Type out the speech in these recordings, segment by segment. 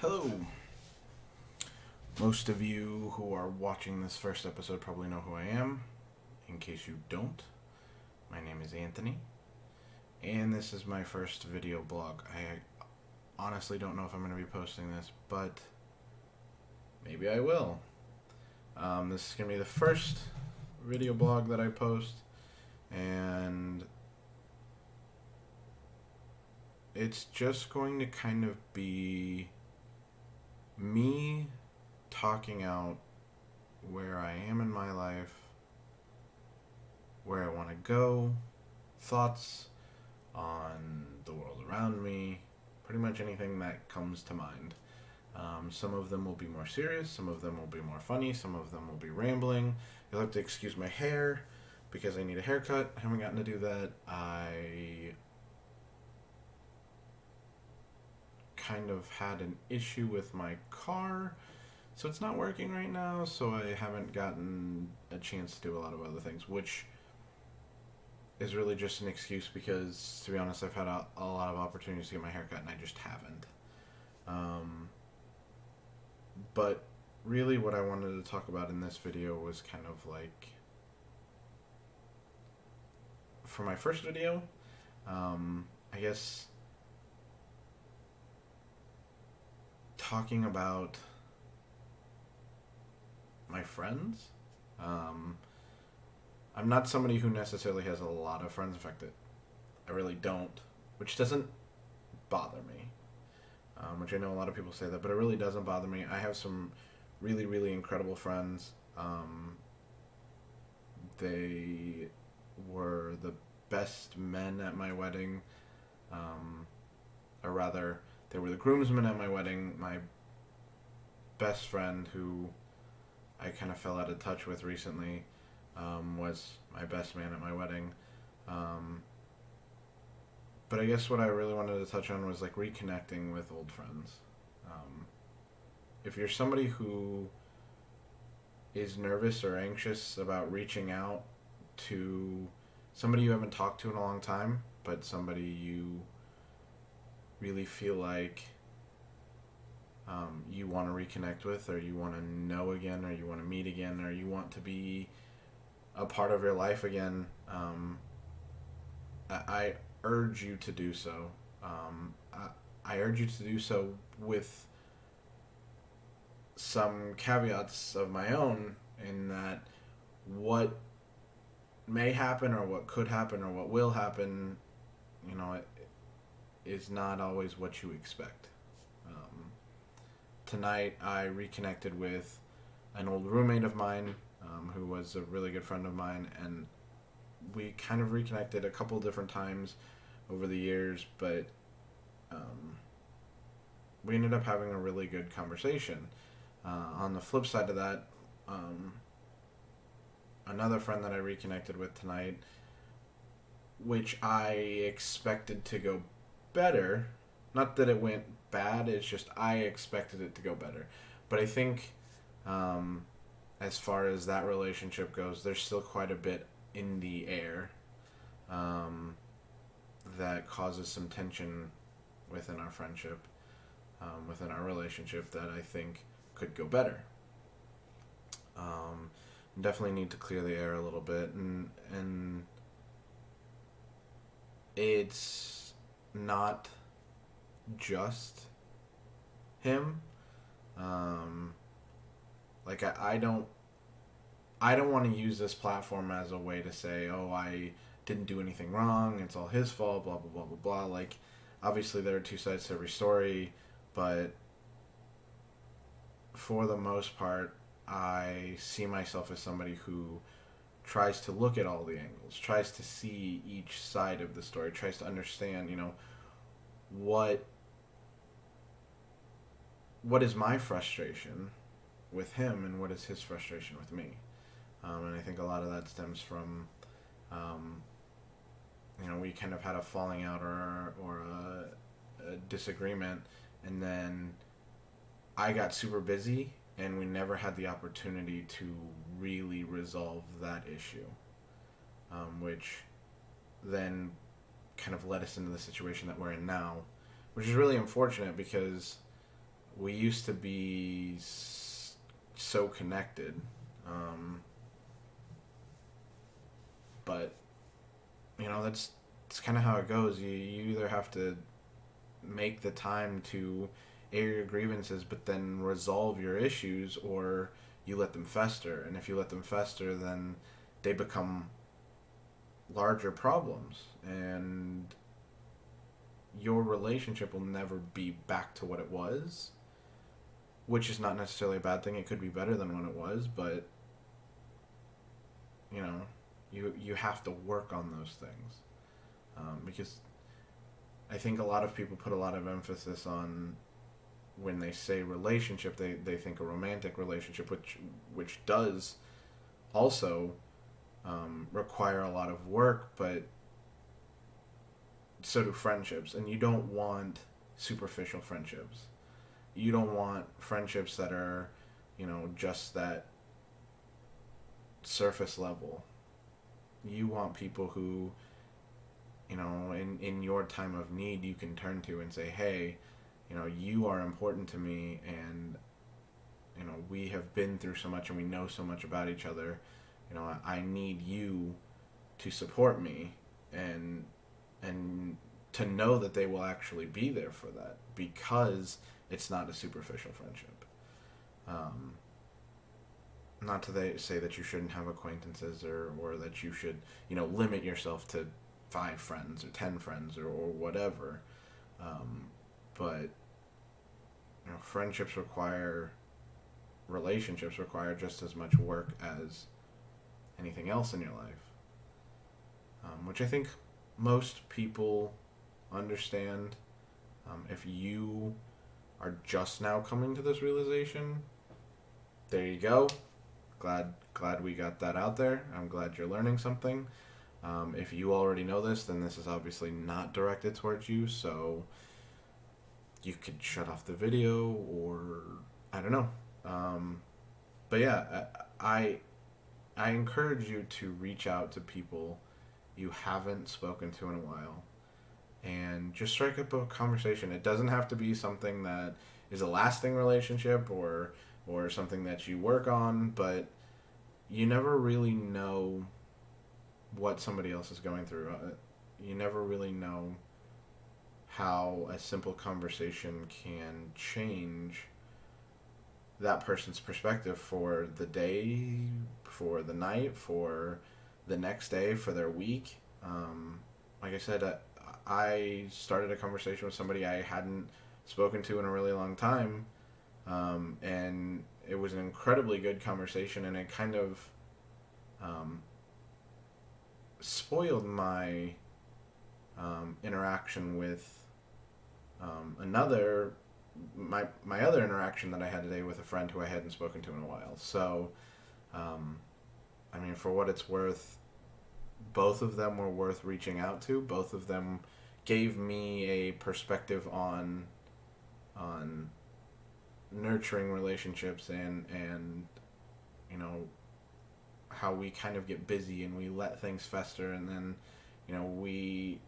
Hello. Most of you who are watching this first episode probably know who I am. In case you don't, my name is Anthony, and this is my first video blog. I honestly don't know if I'm going to be posting this, but maybe I will. This is going to be the first video blog that I post, and it's just going to kind of be me talking out where I am in my life, where I want to go, thoughts on the world around me, pretty much anything that comes to mind. Some of them will be more serious, some of them will be more funny, some of them will be rambling. You'll have to excuse my hair because I need a haircut. I haven't gotten to do that. I kind of had an issue with my car, so it's not working right now, so I haven't gotten a chance to do a lot of other things, which is really just an excuse because, to be honest, I've had a lot of opportunities to get my hair cut and I just haven't. But really what I wanted to talk about in this video was kind of like, for my first video, I guess talking about my friends. I'm not somebody who necessarily has a lot of friends. In fact, I really don't, which doesn't bother me. Which I know a lot of people say that, but it really doesn't bother me. I have some really, really incredible friends. They were the best men at my wedding, or rather, they were the groomsmen at my wedding. My best friend, who I kind of fell out of touch with recently, was my best man at my wedding. But I guess what I really wanted to touch on was like reconnecting with old friends. If you're somebody who is nervous or anxious about reaching out to somebody you haven't talked to in a long time, but somebody you really feel like you want to reconnect with, or you want to know again, or you want to meet again, or you want to be a part of your life again, I urge you to do so. I urge you to do so with some caveats of my own, in that what may happen or what could happen or what will happen, it is not always what you expect. Tonight I reconnected with an old roommate of mine, who was a really good friend of mine, and we kind of reconnected a couple different times over the years, but we ended up having a really good conversation. On the flip side of that, another friend that I reconnected with tonight, which I expected to go better, not that it went bad, it's just I expected it to go better. But I think as far as that relationship goes, there's still quite a bit in the air that causes some tension within our friendship, within our relationship, that I think could go better. Definitely need to clear the air a little bit, and it's not just him. Like I don't want to use this platform as a way to say, oh, I didn't do anything wrong, it's all his fault, blah blah blah blah blah. Like, obviously there are two sides to every story, but for the most part, I see myself as somebody who tries to look at all the angles, tries to see each side of the story, tries to understand, what is my frustration with him and what is his frustration with me. And I think a lot of that stems from, we kind of had a falling out or a disagreement, and then I got super busy and we never had the opportunity to really resolve that issue, which then kind of led us into the situation that we're in now, which is really unfortunate because we used to be so connected, but that's kind of how it goes. You either have to make the time to air your grievances, but then resolve your issues, or you let them fester. And if you let them fester, then they become larger problems, and your relationship will never be back to what it was, which is not necessarily a bad thing. It could be better than when it was, but you know, you have to work on those things, because I think a lot of people put a lot of emphasis on, when they say relationship, they think a romantic relationship, which does also require a lot of work, but so do friendships. And you don't want superficial friendships. You don't want friendships that are, just that surface level. You want people who, in your time of need, you can turn to and say, hey, you are important to me, and, we have been through so much and we know so much about each other. I need you to support me, and to know that they will actually be there for that, because it's not a superficial friendship. Not to say that you shouldn't have acquaintances, or that you should, limit yourself to 5 friends or 10 friends, or whatever. But relationships require just as much work as anything else in your life, which I think most people understand. If you are just now coming to this realization, there you go. Glad we got that out there. I'm glad you're learning something. If you already know this, then this is obviously not directed towards you, so you could shut off the video, or I don't know. But yeah, I encourage you to reach out to people you haven't spoken to in a while, and just strike up a conversation. It doesn't have to be something that is a lasting relationship, or something that you work on, but you never really know what somebody else is going through. You never really know how a simple conversation can change that person's perspective for the day, for the night, for the next day, for their week. Like I said, I started a conversation with somebody I hadn't spoken to in a really long time, and it was an incredibly good conversation, and it kind of spoiled my interaction with my other interaction that I had today with a friend who I hadn't spoken to in a while. So, for what it's worth, both of them were worth reaching out to. Both of them gave me a perspective on nurturing relationships, and how we kind of get busy and we let things fester, and then we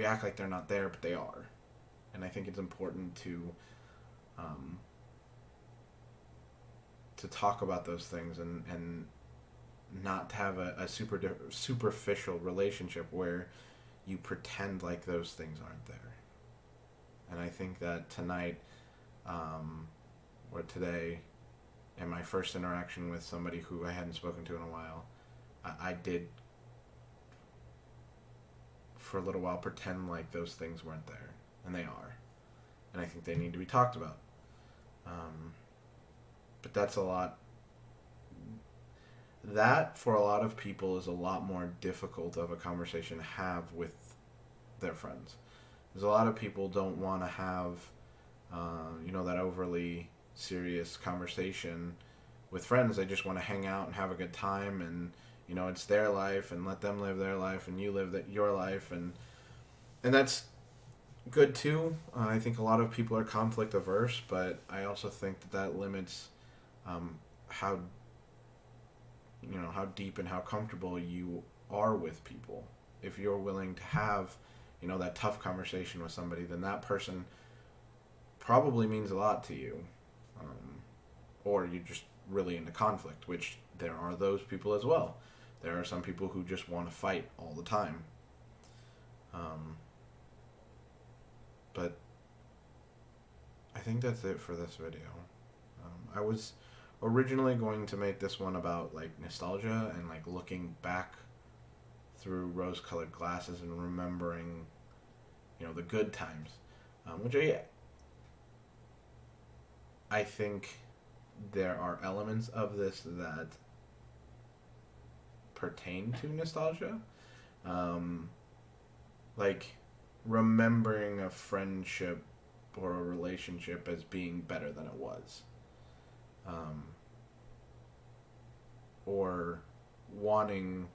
act like they're not there, but they are. And I think it's important to talk about those things, and not have a superficial relationship where you pretend like those things aren't there. And I think that tonight, or today, in my first interaction with somebody who I hadn't spoken to in a while, I did, for a little while, pretend like those things weren't there, and they are. And I think they need to be talked about. But that's a lot. That, for a lot of people, is a lot more difficult of a conversation to have with their friends. There's a lot of people don't want to have, that overly serious conversation with friends. They just want to hang out and have a good time, and it's their life, and let them live their life, and you live your life, and that's good too. I think a lot of people are conflict averse, but I also think that limits how deep and how comfortable you are with people. If you're willing to have that tough conversation with somebody, then that person probably means a lot to you. Or you're just really into conflict, which there are those people as well. There are some people who just want to fight all the time. But I think that's it for this video. I was originally going to make this one about like nostalgia and like looking back through rose-colored glasses and remembering, the good times, which I think there are elements of this that pertain to nostalgia, like remembering a friendship or a relationship as being better than it was, or wanting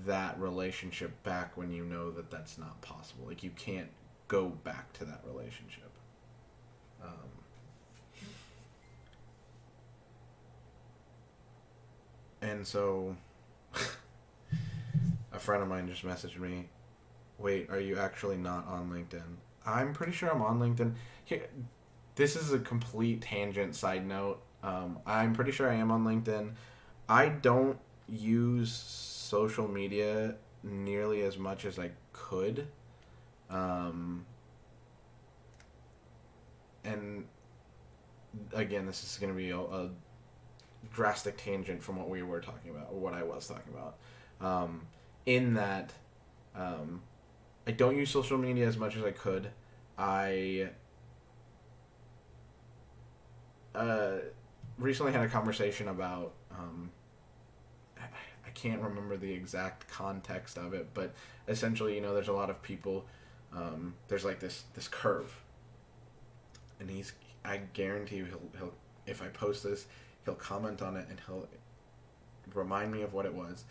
that relationship back when you know that that's not possible. Like, you can't go back to that relationship. And so a friend of mine just messaged me, wait, are you actually not on LinkedIn? I'm pretty sure I'm on LinkedIn. Here, this is a complete tangent side note. I'm pretty sure I am on LinkedIn. I don't use social media nearly as much as I could. And again, this is going to be a drastic tangent from what we were talking about, or what I was talking about. In that, I don't use social media as much as I could. I recently had a conversation about, I can't remember the exact context of it, but essentially, there's a lot of people, there's like this curve, and I guarantee you he'll if I post this, he'll comment on it and he'll remind me of what it was.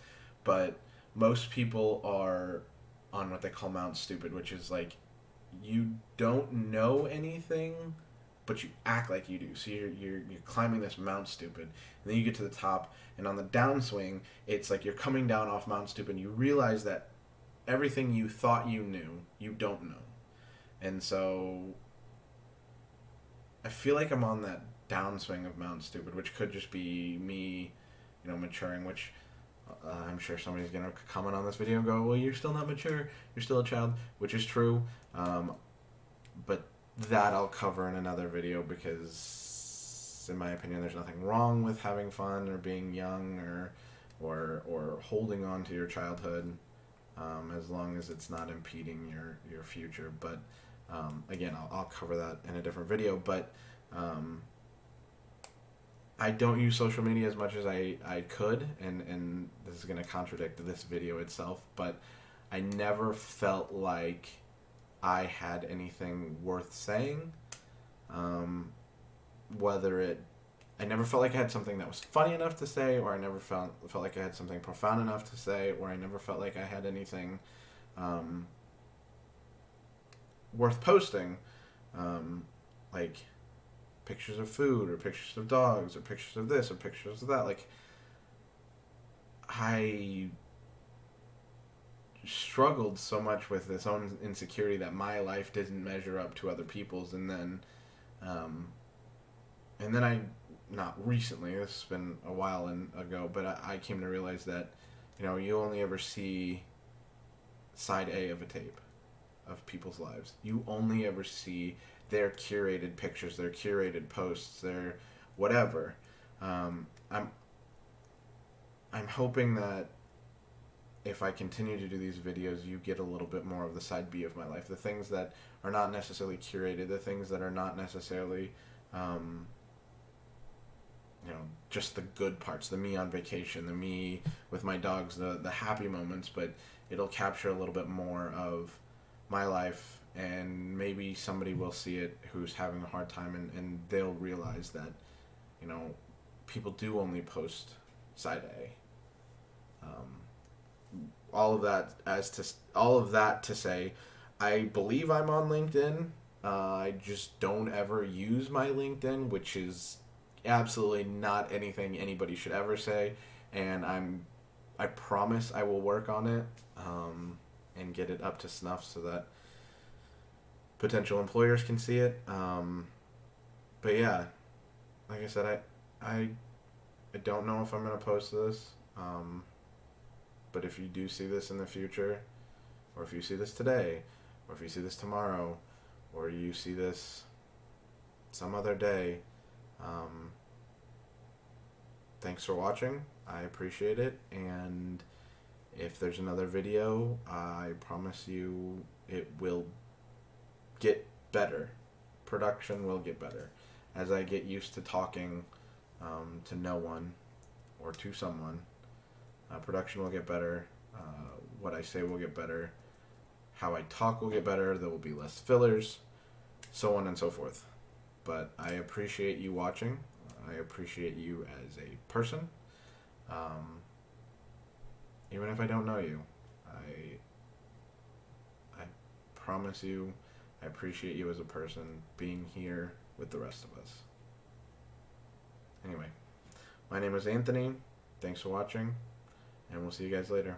But most people are on what they call Mount Stupid, which is like, you don't know anything, but you act like you do. So you're climbing this Mount Stupid, and then you get to the top, and on the downswing, it's like you're coming down off Mount Stupid, and you realize that everything you thought you knew, you don't know. And so I feel like I'm on that downswing of Mount Stupid, which could just be me, maturing, which I'm sure somebody's going to comment on this video and go, well, you're still not mature, you're still a child, which is true. But that I'll cover in another video, because in my opinion, there's nothing wrong with having fun or being young or holding on to your childhood, as long as it's not impeding your future. But again, I'll cover that in a different video. But I don't use social media as much as I could, and this is going to contradict this video itself, but I never felt like I had anything worth saying. I never felt like I had something that was funny enough to say, or I never felt like I had something profound enough to say, or I never felt like I had anything worth posting, like pictures of food, or pictures of dogs, or pictures of this, or pictures of that. Like, I struggled so much with this own insecurity that my life didn't measure up to other people's, and then I, not recently, this has been a while ago, but I came to realize that, you only ever see side A of a tape of people's lives. You only ever see their curated pictures, their curated posts, their whatever. I'm hoping that if I continue to do these videos, you get a little bit more of the side B of my life, the things that are not necessarily curated, the things that are not necessarily, just the good parts, the me on vacation, the me with my dogs, the happy moments, but it'll capture a little bit more of my life, and maybe somebody will see it who's having a hard time, and they'll realize that, people do only post side A. All of that to say, I believe I'm on LinkedIn. I just don't ever use my LinkedIn, which is absolutely not anything anybody should ever say, and I promise I will work on it, and get it up to snuff, so that potential employers can see it. But yeah, like I said, I don't know if I'm gonna post this. But if you do see this in the future, or if you see this today, or if you see this tomorrow, or you see this some other day, thanks for watching. I appreciate it. And if there's another video, I promise you it will get better. Production will get better. As I get used to talking to no one or to someone, production will get better. What I say will get better. How I talk will get better. There will be less fillers, so on and so forth. But I appreciate you watching. I appreciate you as a person. Even if I don't know you, I promise you, I appreciate you as a person being here with the rest of us. Anyway, my name is Anthony. Thanks for watching, and we'll see you guys later.